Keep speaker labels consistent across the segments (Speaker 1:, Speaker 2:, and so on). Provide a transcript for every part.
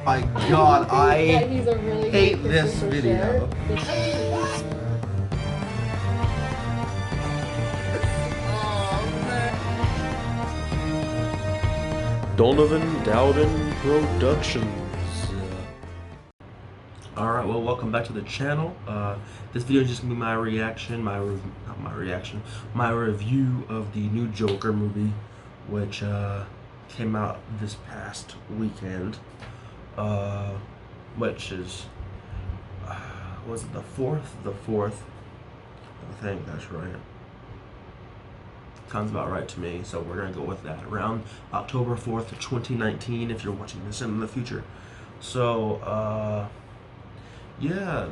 Speaker 1: My God, I
Speaker 2: that he's a really
Speaker 1: hate
Speaker 2: good
Speaker 1: this
Speaker 2: for
Speaker 1: video.
Speaker 2: Sure.
Speaker 3: Donovan Dowden Productions.
Speaker 1: Alright, well, welcome back to the channel. This video is just gonna be my reaction, my review of the new Joker movie, which came out this past weekend. Which is, was it the 4th? The 4th. I think that's right. Sounds about right to me, so we're gonna go with that. Around October 4th, 2019, if you're watching this in the future. So, yeah,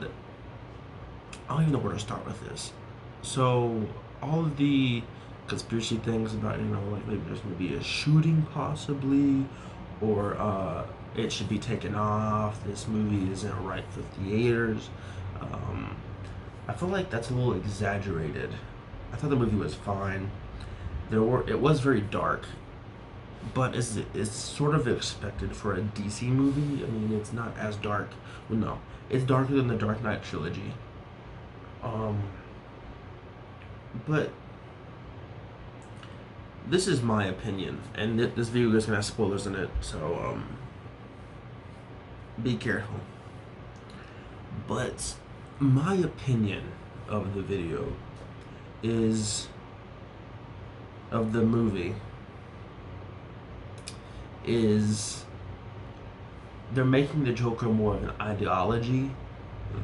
Speaker 1: I don't even know where to start with this. So, all of the conspiracy things about, like maybe there's gonna be a shooting possibly, or it should be taken off, this movie isn't right for theaters. I feel like that's a little exaggerated. I thought the movie was fine. It was very dark, but it's sort of expected for a DC movie. I mean, it's not as dark. Well, no, it's darker than the Dark Knight trilogy. But this is my opinion, and this video is gonna have spoilers in it, so be careful. But my opinion of the video is of the movie is they're making the Joker more of an ideology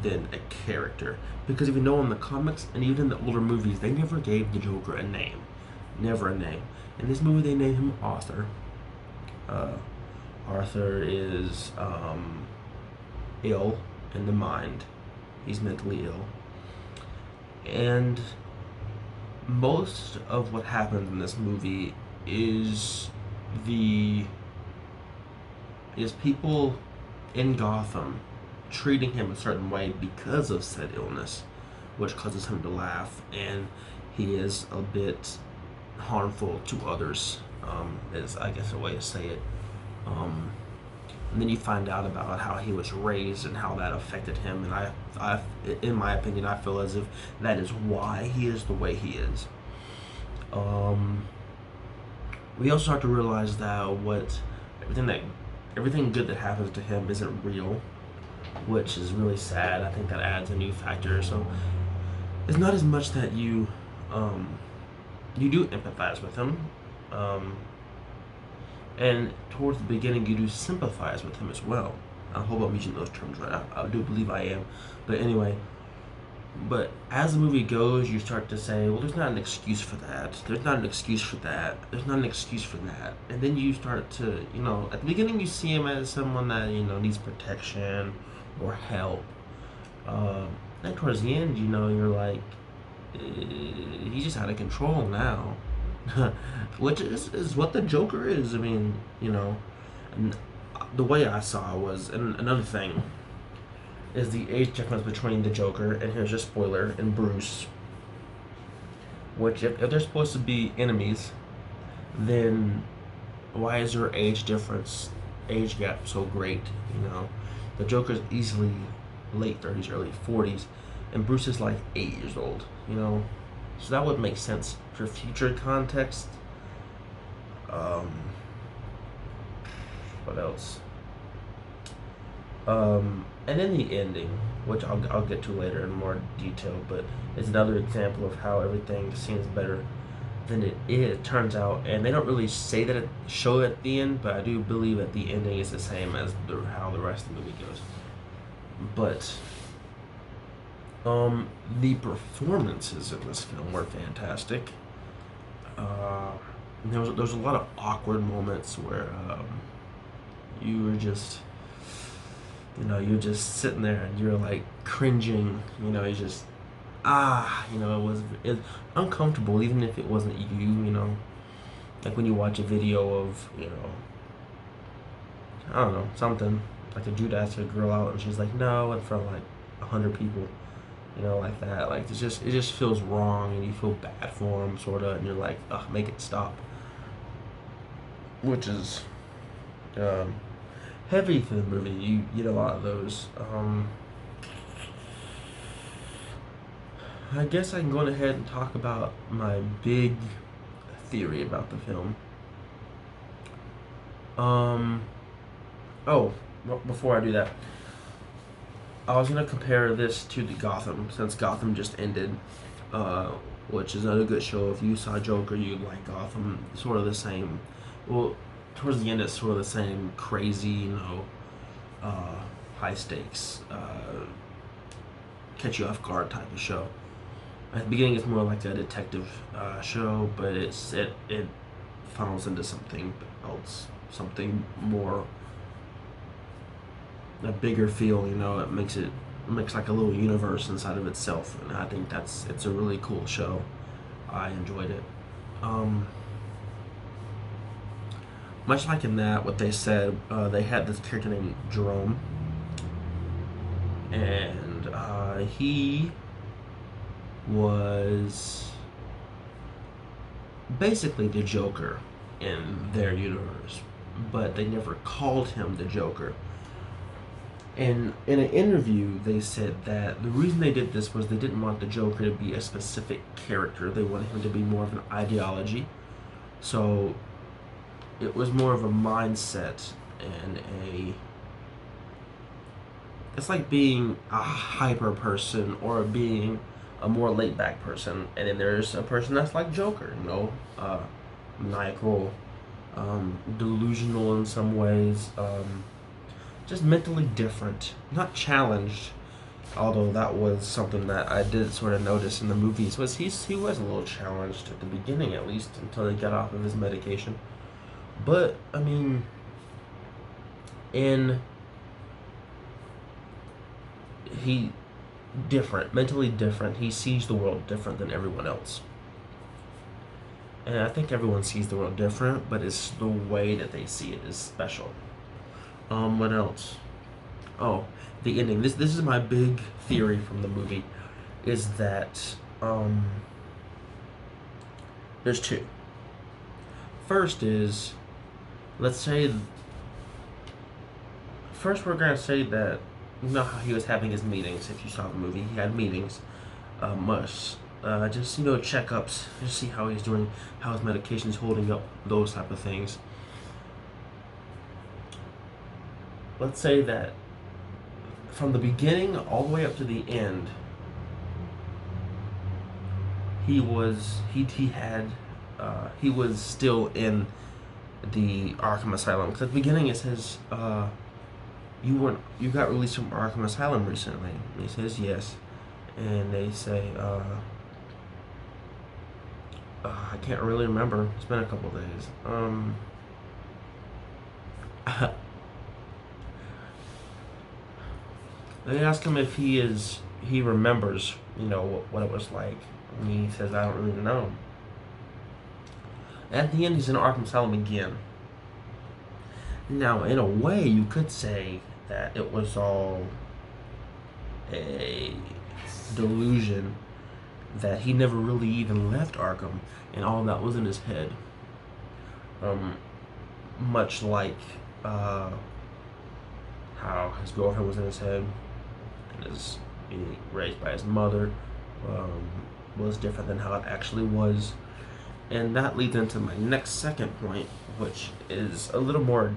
Speaker 1: than a character. Because if you know, in the comics and even in the older movies, they never gave the Joker a name. Never a name. In this movie, they named him Arthur. Arthur is ill in the mind. He's mentally ill. And most of what happens in this movie is people in Gotham treating him a certain way because of said illness, which causes him to laugh, and he is a bit harmful to others, is I guess a way to say it. And then you find out about how he was raised and how that affected him, and I in my opinion, I feel as if that is why he is the way he is. We also have to realize that everything good that happens to him isn't real, which is really sad. I think that adds a new factor. So it's not as much that you do empathize with him, and towards the beginning you do sympathize with him as well. I hope I'm using those terms right. I do believe I am. But anyway, but as the movie goes, you start to say, well, there's not an excuse for that. There's not an excuse for that. There's not an excuse for that. And then you start to, at the beginning you see him as someone that, needs protection or help. And towards the end, you're like, he's just out of control now. Which is what the Joker is. I mean, and the way I saw it was, and another thing is the age difference between the Joker, and here's your spoiler, and Bruce. Which, if they're supposed to be enemies, then why is their age gap so great? The Joker's easily late 30s, early 40s, and Bruce is like 8 years old. So that would make sense for future context. What else? And then the ending, which I'll get to later in more detail, but it's another example of how everything seems better than it turns out. And they don't really show it at the end, but I do believe that the ending is the same as how the rest of the movie goes. But the performances in this film were fantastic. There was a lot of awkward moments where you were just, you're just sitting there and you're like cringing. You just it was uncomfortable, even if it wasn't you. Like when you watch a video of I don't know, something like a dude asked a girl out and she's like, no, in front of like 100 people. Like that. Like it just feels wrong, and you feel bad for him, sorta, and you're like, make it stop. Which is, heavy for the movie. You get a lot of those. I guess I can go ahead and talk about my big theory about the film. Oh, before I do that, I was gonna compare this to the Gotham, since Gotham just ended, uh, which is another good show. If you saw Joker, you'd like Gotham. Sort of the same. Well, towards the end, it's sort of the same crazy, uh, high stakes, catch you off guard type of show. At the beginning, it's more like a detective show, but it funnels into something else, something more, a bigger feel. It makes like a little universe inside of itself, and I think it's a really cool show. I enjoyed it. Much like in that, what they said, they had this character named Jerome, and he was basically the Joker in their universe, but they never called him the Joker. And in an interview, they said that the reason they did this was they didn't want the Joker to be a specific character. They wanted him to be more of an ideology. So it was more of a mindset and it's like being a hyper person or being a more laid back person, and then there's a person that's like Joker, maniacal, delusional in some ways, just mentally different, not challenged. Although that was something that I did sort of notice in the movies, was he was a little challenged at the beginning, at least until he got off of his medication. But I mean, in he different, mentally different. He sees the world different than everyone else. And I think everyone sees the world different, but it's the way that they see it is special. What else? Oh, the ending. This is my big theory from the movie, is that there's two. First is, let's say, first we're gonna say that, how he was having his meetings. If you saw the movie, he had meetings, just checkups, just see how he's doing, how his medication's holding up, those type of things. Let's say that from the beginning all the way up to the end, he was still in the Arkham Asylum. Because at the beginning it says, you got released from Arkham Asylum recently. And he says yes, and they say, I can't really remember. It's been a couple days. They ask him if he remembers, what it was like, and he says, I don't really know. At the end, he's in Arkham Asylum again. Now, in a way, you could say that it was all a delusion, that he never really even left Arkham, and all that was in his head. Much like how his girlfriend was in his head, and his being raised by his mother was different than how it actually was. And that leads into my next second point, which is a little more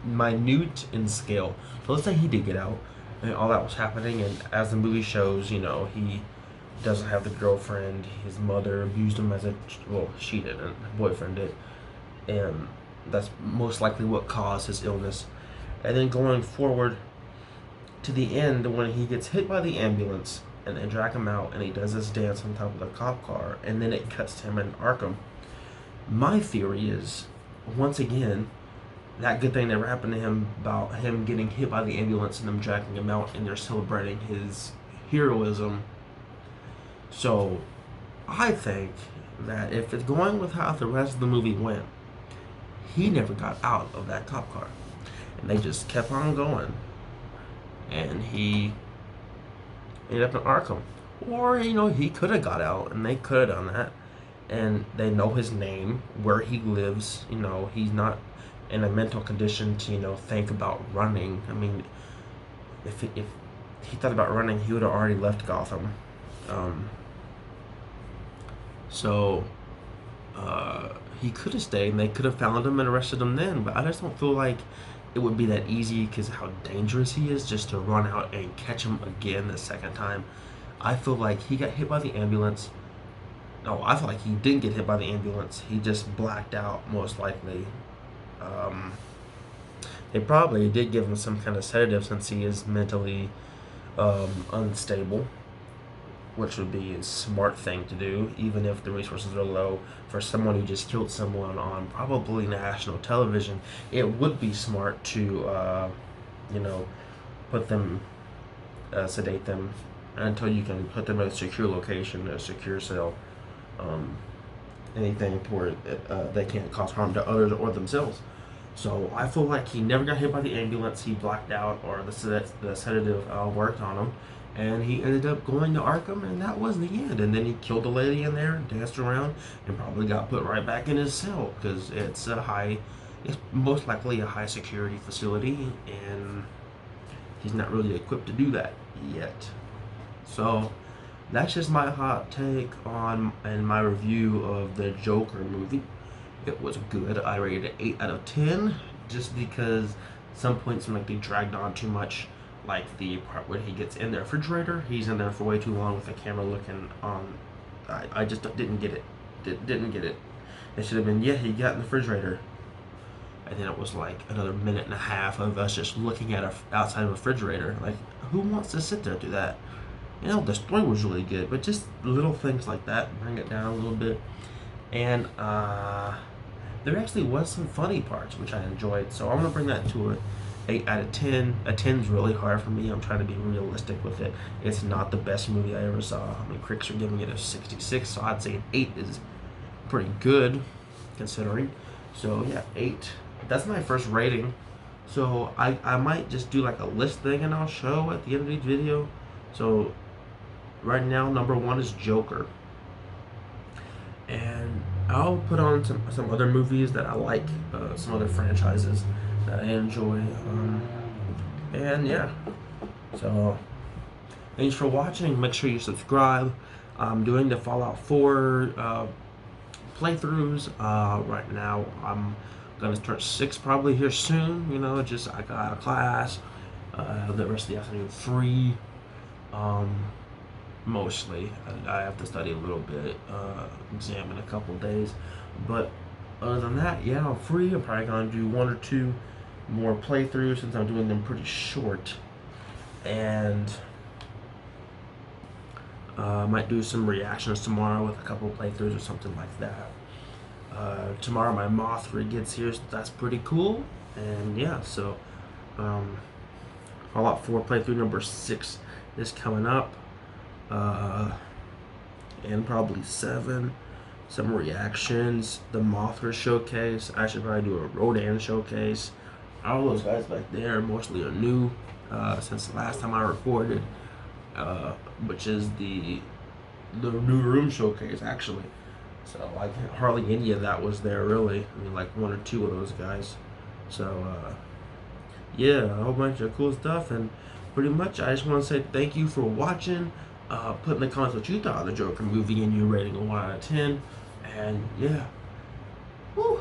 Speaker 1: minute in scale. So let's say he did get out and all that was happening, and as the movie shows, he doesn't have the girlfriend. His mother abused him she did, and her boyfriend did, and that's most likely what caused his illness. And then going forward to the end, when he gets hit by the ambulance and they drag him out, and he does this dance on top of the cop car, and then it cuts to him in Arkham. My theory is, once again, that good thing never happened to him, about him getting hit by the ambulance and them dragging him out, and they're celebrating his heroism. So I think that if it's going with how the rest of the movie went, he never got out of that cop car, and they just kept on going, and he ended up in Arkham. Or, he could have got out, and they could have done that, and they know his name, where he lives. He's not in a mental condition to, you know, think about running. I mean, if he thought about running, he would have already left Gotham. Um, so he could have stayed, and they could have found him and arrested him then. But I just don't feel like it would be that easy because how dangerous he is just to run out and catch him again the second time. I feel like he got hit by the ambulance. No, I feel like he didn't get hit by the ambulance. He just blacked out, most likely. Um, they probably did give him some kind of sedative since he is mentally unstable, which would be a smart thing to do, even if the resources are low. For someone who just killed someone on probably national television, it would be smart to, you know, put them, sedate them until you can put them in a secure location, a secure cell, anything where they can't cause harm to others or themselves. So I feel like he never got hit by the ambulance. He blacked out, or the sedative worked on him, and he ended up going to Arkham, and that was the end. And then he killed the lady in there, danced around, and probably got put right back in his cell because it's most likely a high security facility, and he's not really equipped to do that yet. So that's just my hot take on and my review of the Joker movie. It was good. I rated it 8 out of 10 just because some points seemed like they dragged on too much. Like the part where he gets in the refrigerator, he's in there for way too long with the camera looking on. I just didn't get it. Didn't get it. It should have been, yeah, he got in the refrigerator. And then it was like another minute and a half of us just looking at outside of a refrigerator. Like, who wants to sit there through that? You know, the story was really good, but just little things like that bring it down a little bit. And there actually was some funny parts which I enjoyed, so I'm gonna bring that to a 8 out of 10. A 10 is really hard for me. I'm trying to be realistic with it. It's not the best movie I ever saw. I mean, critics are giving it a 66, so I'd say an 8 is pretty good considering. So yeah, 8. That's my first rating. So I might just do like a list thing and I'll show at the end of each video. So right now, number 1 is Joker. And I'll put on some other movies that I like, some other franchises that I enjoy. And yeah, so thanks for watching. Make sure you subscribe. I'm doing the Fallout 4 playthroughs. Right now, I'm gonna start 6 probably here soon. You know, I got a class. The rest of the afternoon free. Mostly, I have to study a little bit, exam in a couple days, but other than that, yeah, I'm free. I'm probably gonna do 1 or 2 more playthroughs since I'm doing them pretty short, and I might do some reactions tomorrow with a couple playthroughs or something like that. Tomorrow my Mothra gets here, so that's pretty cool, and yeah, so Fallout 4 playthrough number 6 is coming up. And probably 7, some reactions, the Mothra showcase. I should probably do a Rodan showcase. All those guys back there mostly are new since the last time I recorded, which is the new room showcase actually. So like hardly any of that was there really. I mean, like 1 or 2 of those guys. So yeah, a whole bunch of cool stuff, and pretty much I just want to say thank you for watching. Put in the comments what you thought of the Joker movie and your rating of 1 out of 10. And yeah, woo.